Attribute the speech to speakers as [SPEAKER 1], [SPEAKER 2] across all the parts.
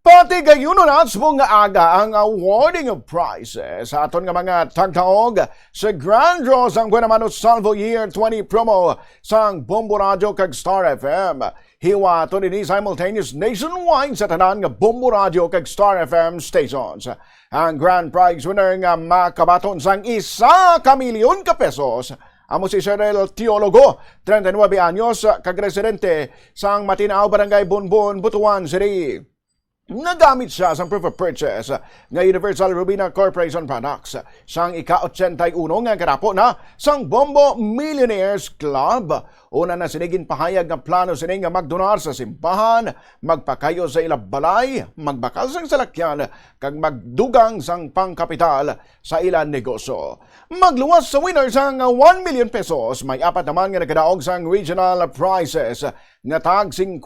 [SPEAKER 1] Patigayunon at subong nga aga ang awarding of prizes sa aton nga mga tagdaog sa Grand Draw sang Buena Mano Salvo Year 20 promo sang Bombo Radio kag Star FM. Hiwa to din simultaneous nationwide sa tanan nga Bombo Radio kag Star FM stations. Ang grand prize winner nga makabaton sang 1 milyon ka pesos. Amo si Cheryl Teologo, 39 anyos, kag residente sang Matinao, Barangay Bonbon, Butuan City. Nagamit siya sa proof of purchase ng Universal Rubina Corporation Products sang ika-81 nga karapo na sang Bombo Millionaires Club. Una na sinigin pahayag ng plano sining nga magdonar sa simbahan, magpakayo sa ilabalay, magbakal sang salakyan, kag magdugang sang pangkapital sa ilang negosyo. Magluwas sa winner sang 1 million pesos, may apat naman nga nagkadaog sang regional prizes nga tag 50,000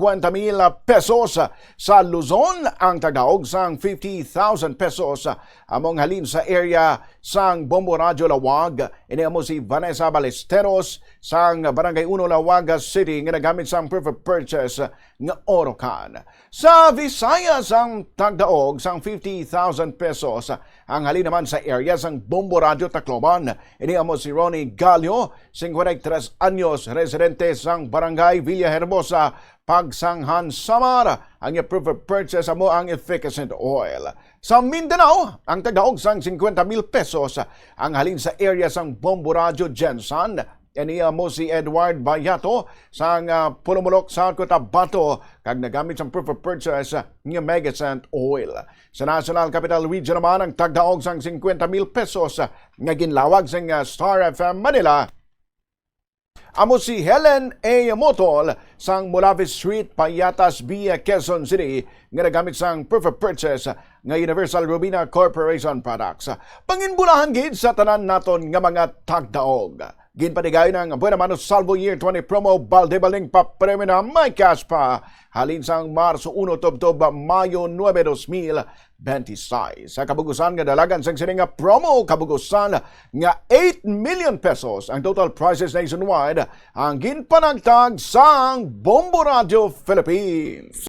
[SPEAKER 1] pesos sa Luzon, ang tagdaog sang 50,000 pesos among halin sa area sang Bombo Radio Lawag. Ini amo si Vanessa Balesteros sang Barangay 1 Lawag City nga nagamit sang proof of purchase nga Orocan. Sa Visayas ang tagdaog sang 50,000 pesos ang halin naman sa area sang Bombo Radio Tacloban. Ini amo si Ronnie Gallo, 53 anyos, residente sang Barangay Villa Hermosa, Pagsanghan, Samar. Ang proof of purchase amo ang efficacent oil. Sa Mindanao, ang tagdaog sang 50,000 pesos ang halin sa area sang Bombo Radio Jensen. Iniya mo si Edward Bayato sang Pulumulok sa Cotabato kag nagamit sang proof of purchase nga Megacent oil. Sa National Capital Region naman ang tagdaog sang 50,000 pesos nga ginlawag sang Star FM Manila. Amo si Helen A. Motol sang Mulavis Street, Payatas, Via, Quezon City nga nagamit sang proof of purchase nga Universal Rubina Corporation Products. Panginbulahan gid sa tanan naton nga mga tagdaog. Ginpatigay ng Buena Mano Salvo Year 20 promo balde-baling pa premyo na may cash pa halin sang Marso 1 tubtob Mayo 9, 2026. Sa kabugusan nga dalagan sang sining nga promo kabugusan nga 8 million pesos ang total prizes nationwide ang ginpanagtag sang Bombo Radio Philippines.